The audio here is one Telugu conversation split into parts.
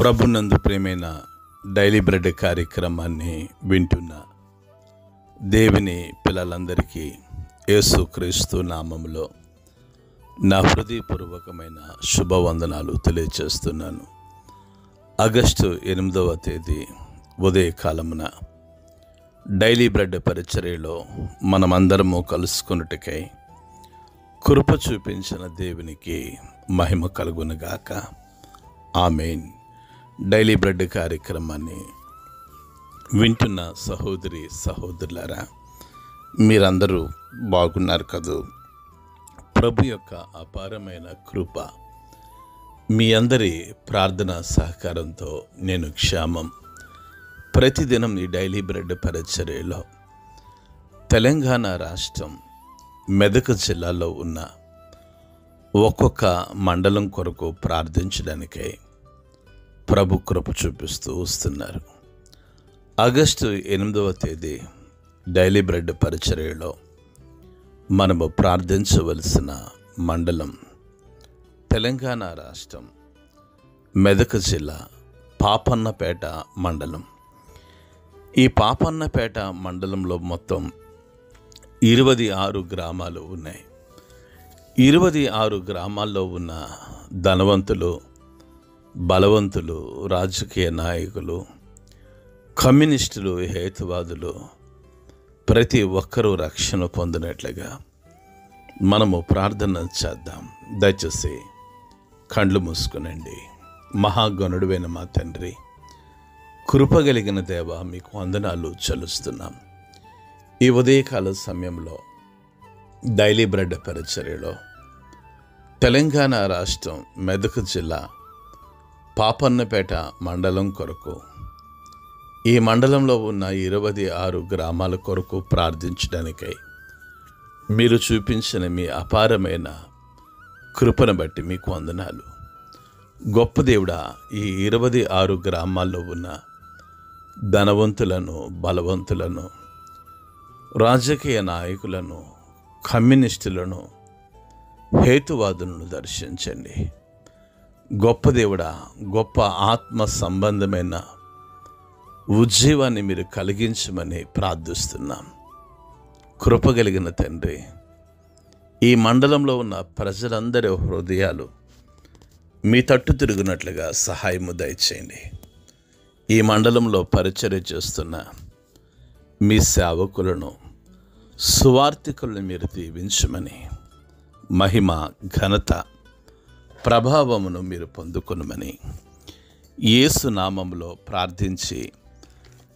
ప్రభునందు ప్రియమైన డైలీ బ్రెడ్ కార్యక్రమాన్ని వింటున్న దేవుని పిల్లలందరికీ యేసుక్రీస్తు నామములో నా హృదయపూర్వకమైన శుభవందనాలు తెలియజేస్తున్నాను. ఆగస్టు 8వ తేదీ ఉదయకాలమున డైలీ బ్రెడ్ పరిచర్యలో మనమందరము కలుసుకొనుటకై కృప చూపించిన దేవునికి మహిమ కలుగునుగాక. ఆమేన్. డైలీ బ్రెడ్ కార్యక్రమాన్ని వింటున్న సహోదరి సహోదరులారా, మీరందరూ బాగున్నారు కదూ? ప్రభు యొక్క అపారమైన కృప మీ అందరి ప్రార్థన సహకారంతో నేను క్షేమం. ప్రతిదినం ఈ డైలీ బ్రెడ్ పరిచర్యలో తెలంగాణ రాష్ట్రం మెదక్ జిల్లాలో ఉన్న ఒక్కొక్క మండలం కొరకు ప్రార్థించడానికై ప్రభు కృప చూపిస్తూ వస్తున్నారు. ఆగస్టు 8వ తేదీ డైలీ బ్రెడ్ పరిచర్యలో మనము ప్రార్థించవలసిన మండలం తెలంగాణ రాష్ట్రం మెదక్ జిల్లా పాపన్నపేట మండలం. ఈ పాపన్నపేట మండలంలో మొత్తం 26 గ్రామాలు ఉన్నాయి. 26 గ్రామాల్లో ఉన్న ధనవంతులు, బలవంతులు, రాజకీయ నాయకులు, కమ్యూనిస్టులు, హేతువాదులు ప్రతి ఒక్కరూ రక్షణ పొందినట్లుగా మనము ప్రార్థన చేద్దాం. దయచేసి కండ్లు మూసుకునండి. మహాగణుడువైన మా తండ్రి, కృపగలిగిన దేవ, మీకు వందనాలు చెల్లిస్తున్నాం. ఈ ఉదయకాల సమయంలో డైలీ బ్రెడ్ పరిచర్యలో తెలంగాణ రాష్ట్రం మెదక్ జిల్లా పాపన్నపేట మండలం కొరకు, ఈ మండలంలో ఉన్న 26 గ్రామాల కొరకు ప్రార్థించడానికై మీరు చూపించిన మీ అపారమైన కృపను బట్టి మీకు వందనాలు. గొప్ప దేవుడా, ఈ 26 గ్రామాల్లో ఉన్న ధనవంతులను, బలవంతులను, రాజకీయ నాయకులను, కమ్యూనిస్టులను, హేతువాదులను దర్శించండి. గొప్ప దేవుడా, గొప్ప ఆత్మ సంబంధమైన ఉజ్జీవాన్ని మీరు కలిగించమని ప్రార్థిస్తున్నాం. కృపగలిగిన తండ్రి, ఈ మండలంలో ఉన్న ప్రజలందరి హృదయాలు మీ తట్టు తిరుగునట్లుగా సహాయము దయచేయండి. ఈ మండలంలో పరిచర్య చేస్తున్న మీ సేవకులను, సువార్థికులను మీరు దీవించమని, మహిమ, ఘనత, ప్రభావమును మీరు పొందుకొనుమని యేసు నామములో ప్రార్థించి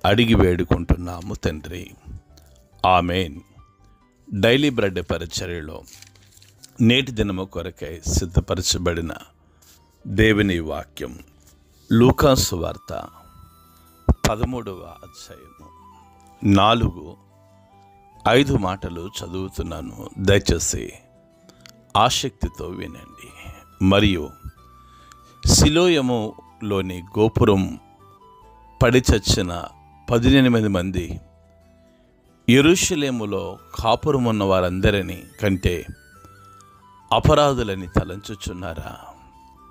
అడిగి వేడుకుంటున్నాము తండ్రి. ఆమేన్. డైలీ బ్రెడ్ పరిచర్యలో నేటి దినము కొరకై సిద్ధపరచబడిన దేవుని వాక్యం లూకా సువార్త 13వ అధ్యాయము 4-5 మాటలు చదువుతున్నాను. దయచేసి ఆసక్తితో వినండి. మరియు సిలోయములోని గోపురం పడి చచ్చిన 18 మంది యెరూషలేములో కాపురమున్న వారందరినీ కంటే అపరాధులని తలంచుచున్నారా?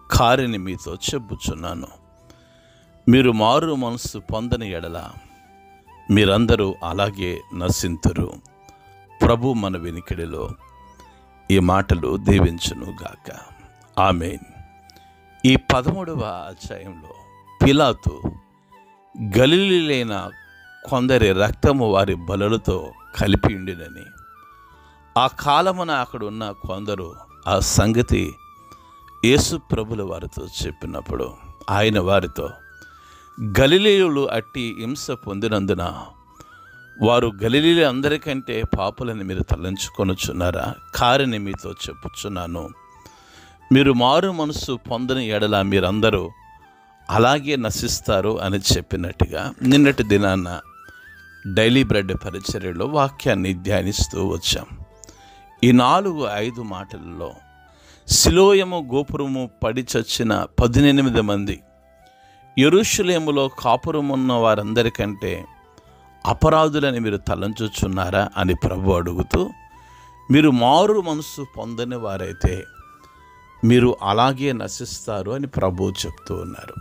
కారిని మీతో చెప్పుచున్నాను, మీరు మారు మనసు పొందని ఎడల మీరందరూ అలాగే నశింతురు. ప్రభు మన వినికిడిలో ఈ మాటలు దీవించునుగాక. ఆమేన్. ఈ 13వ అధ్యాయంలో పిలాతు గలిలీయులైన కొందరి రక్తము వారి బలులతో కలిపి ఉండినని, ఆ కాలమున అక్కడ ఉన్న కొందరు ఆ సంగతి యేసు ప్రభుల వారితో చెప్పినప్పుడు ఆయన వారితో, గలిలీయులు అట్టి హింస పొందినందున వారు గలిలీ అందరికంటే పాపులని మీరు తలంచుకొనుచున్నారా? కారిని మీతో చెప్పుచున్నాను, మీరు మారు మనసు పొందని ఎడల మీరందరూ అలాగే నశిస్తారు అని చెప్పినట్టుగా నిన్నటి దినాన డైలీ బ్రెడ్ పరిచర్యలో వాక్యాన్ని ధ్యానిస్తూ వచ్చాం. ఈ 4-5 మాటలలో సిలోయము గోపురము పడి చచ్చిన 18 మంది యెరూషలేములో కాపురమున్న వారందరికంటే అపరాధులని మీరు తలంచుచున్నారా అని ప్రభు అడుగుతూ, మీరు మారు మనసు పొందని వారైతే మీరు అలాగే నశిస్తారు అని ప్రభువు చెప్తూ ఉన్నారు.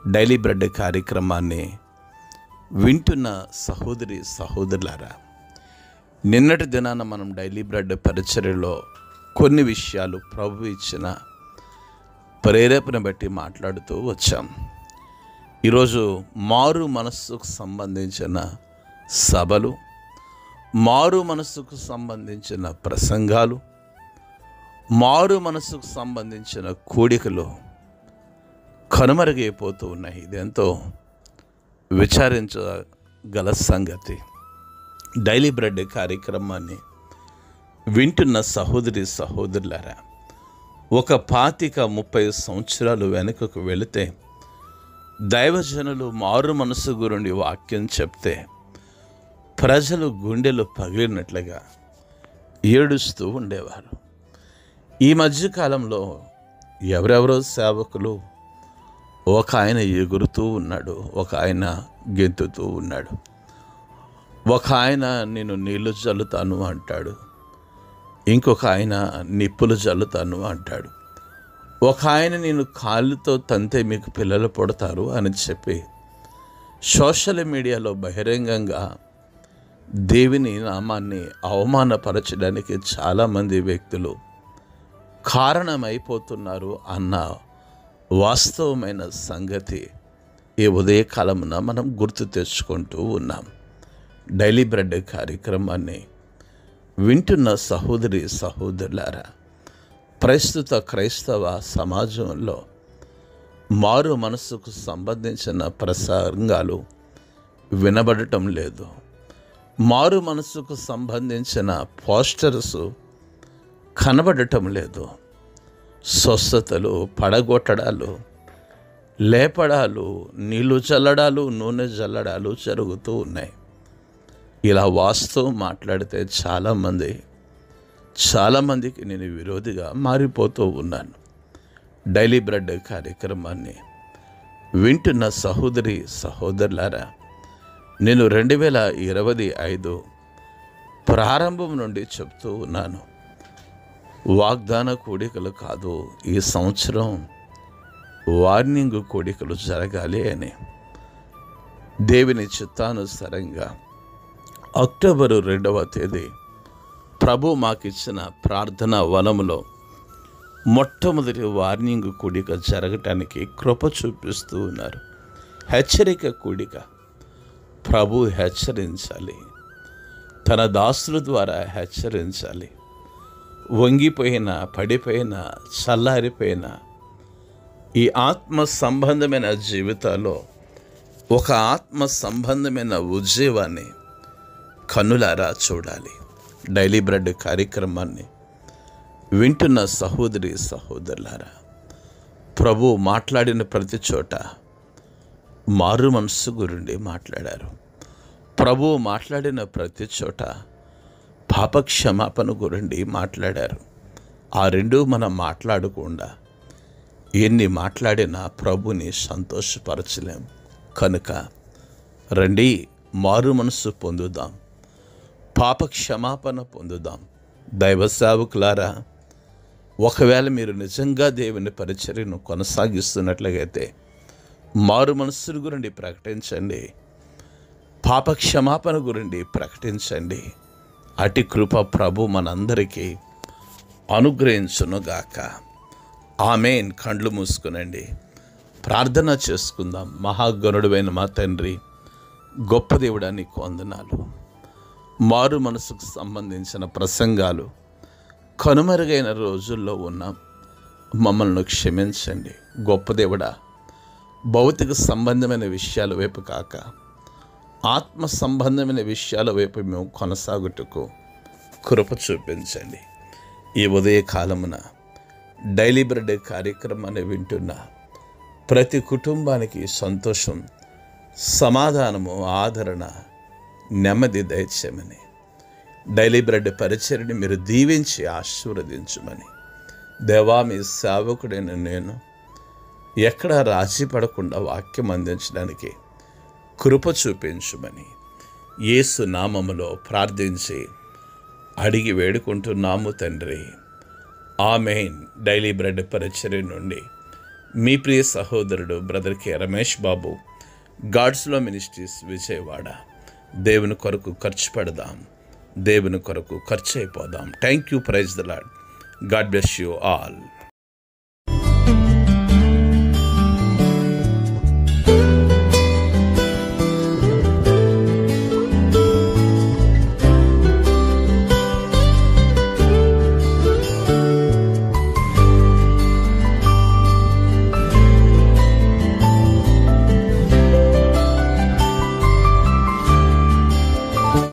డైలీ బ్రెడ్ కార్యక్రమాన్ని వింటున్న సహోదరి సహోదరులారా, నిన్నటి దినాన మనం డైలీ బ్రెడ్ పరిచర్యలో కొన్ని విషయాలు ప్రభు ఇచ్చిన ప్రేరేపణ బట్టి మాట్లాడుతూ వచ్చాం. ఈరోజు మారు మనస్సుకు సంబంధించిన సభలు, మారు మనస్సుకు సంబంధించిన ప్రసంగాలు, మారు మనస్సుకు సంబంధించిన కూడికలు కనుమరుగైపోతూ ఉన్నాయి. ఇదెంతో విచారించగల సంగతి. డైలీ బ్రెడ్ కార్యక్రమాన్ని వింటున్న సహోదరి సహోదరులారా, ఒక 25-30 సంవత్సరాలు వెనుకకు వెళితే దైవజనులు మారు మనసు గురించి వాక్యం చెప్తే ప్రజలు గుండెలు పగిలినట్లుగా ఏడుస్తూ ఉండేవారు. ఈ మధ్యకాలంలో ఎవరెవరో సేవకులు, ఒక ఆయన ఎగురుతూ ఉన్నాడు, ఒక ఆయన గెంతుతూ ఉన్నాడు, ఒక ఆయన నేను నీళ్లు చల్లుతాను అంటాడు, ఇంకొక ఆయన నిప్పులు చల్లుతాను అంటాడు, ఒక ఆయన నేను కాళ్ళతో తంతే మీకు పిల్లలు పుడతారు అని చెప్పి సోషల్ మీడియాలో బహిరంగంగా దేవుని నామాన్ని అవమానపరచడానికి చాలామంది వ్యక్తులు కారణమైపోతున్నారు అన్న వాస్తవమైన సంగతి ఈ ఉదయకాలమున మనం గుర్తు తెచ్చుకుంటూ ఉన్నాం. డైలీ బ్రెడ్ కార్యక్రమాన్ని వింటున్న సహోదరి సహోదరులారా, ప్రస్తుత క్రైస్తవ సమాజంలో మారు మనస్సుకు సంబంధించిన ప్రసంగాలు వినబడటం లేదు. మారు మనస్సుకు సంబంధించిన పోస్టర్స్ కనబడటం లేదు. స్వస్థతలు, పడగొట్టడాలు, లేపడాలు, నీళ్లు చల్లడాలు, నూనె చల్లడాలు జరుగుతూ ఉన్నాయి. ఇలా వాస్తవం మాట్లాడితే చాలామందికి నేను విరోధిగా మారిపోతూ ఉన్నాను. డైలీ బ్రెడ్ కార్యక్రమాన్ని వింటున్న సహోదరి సహోదరులారా, నేను 2025 ప్రారంభం నుండి చెప్తూ ఉన్నాను, వాగ్దాన కూడికలు కాదు, ఈ సంవత్సరం వార్నింగ్ కూడికలు జరగాలి అని. దేవుని చిత్తానుసారంగా అక్టోబరు 2వ తేదీ ప్రభు మాకిచ్చిన ప్రార్థనా వనములో మొట్టమొదటి వార్నింగ్ కూడిక జరగటానికి కృప చూపిస్తూ ఉన్నారు. హెచ్చరిక కూడిక. ప్రభు హెచ్చరించాలి, తన దాసుల ద్వారా హెచ్చరించాలి. వంగిపోయిన, పడిపోయిన, చల్లారిపోయిన ఈ ఆత్మ సంబంధమైన జీవితాల్లో ఒక ఆత్మ సంబంధమైన ఉద్యోగాన్ని కన్నులారా చూడాలి. డైలీ బ్రెడ్ కార్యక్రమాన్ని వింటున్న సహోదరి సహోదరులారా, ప్రభు మాట్లాడిన ప్రతి చోట మారు మనస్సు గురించి మాట్లాడారు. ప్రభు మాట్లాడిన ప్రతి చోట పాపక్షమాపణ గురించి మాట్లాడారు. ఆ రెండు మనం మాట్లాడకుండా ఎన్ని మాట్లాడినా ప్రభుని సంతోషపరచలేం. కనుక రండి, మారు మనస్సు పొందుదాం, పాపక్షమాపణ పొందుదాం. దైవ సేవకులారా, ఒకవేళ మీరు నిజంగా దేవుని పరిచర్యను కొనసాగిస్తున్నట్లయితే మారు మనస్సు గురించి ప్రకటించండి, పాపక్షమాపణ గురించి ప్రకటించండి. అటి కృప ప్రభు మనందరికీ అనుగ్రహించునుగాక. ఆమేన్. కండ్లు మూసుకునండి, ప్రార్థన చేసుకుందాం. మహాగణుడైన మా తండ్రి, గొప్ప దేవుడా, నీకు వందనాలు. మారు మనసుకు సంబంధించిన ప్రసంగాలు కనుమరుగైన రోజుల్లో ఉన్నాం, మమ్మల్ని క్షమించండి. గొప్ప దేవుడా, భౌతిక సంబంధమైన విషయాల వైపు కాక ఆత్మ సంబంధమైన విషయాల వైపు మేము కొనసాగుటకు కృప చూపించండి. ఈ ఉదయకాలమున డైలీ బ్రెడ్ కార్యక్రమాన్ని వింటున్న ప్రతి కుటుంబానికి సంతోషం, సమాధానము, ఆదరణ, నెమ్మది దయచేయమని, డైలీ బ్రెడ్ పరిచర్ని మీరు దీవించి ఆశీర్వదించమని, దేవా, మీ సేవకుడైన నేను ఎక్కడా రాజీ పడకుండా వాక్యం అందించడానికి కృప చూపించమని యేసు నామములో ప్రార్థించి అడిగి వేడుకుంటున్నాము తండ్రి. ఆమేన్. డైలీ బ్రెడ్ పరిచర్య నుండి మీ ప్రియ సహోదరుడు బ్రదర్ కె రమేష్ బాబు, గాడ్స్లో మినిస్ట్రీస్, విజయవాడ. దేవుని కొరకు ఖర్చు పెడదాం, దేవుని కొరకు ఖర్చు అయిపోదాం. Thank you. Praise the Lord. God bless you all.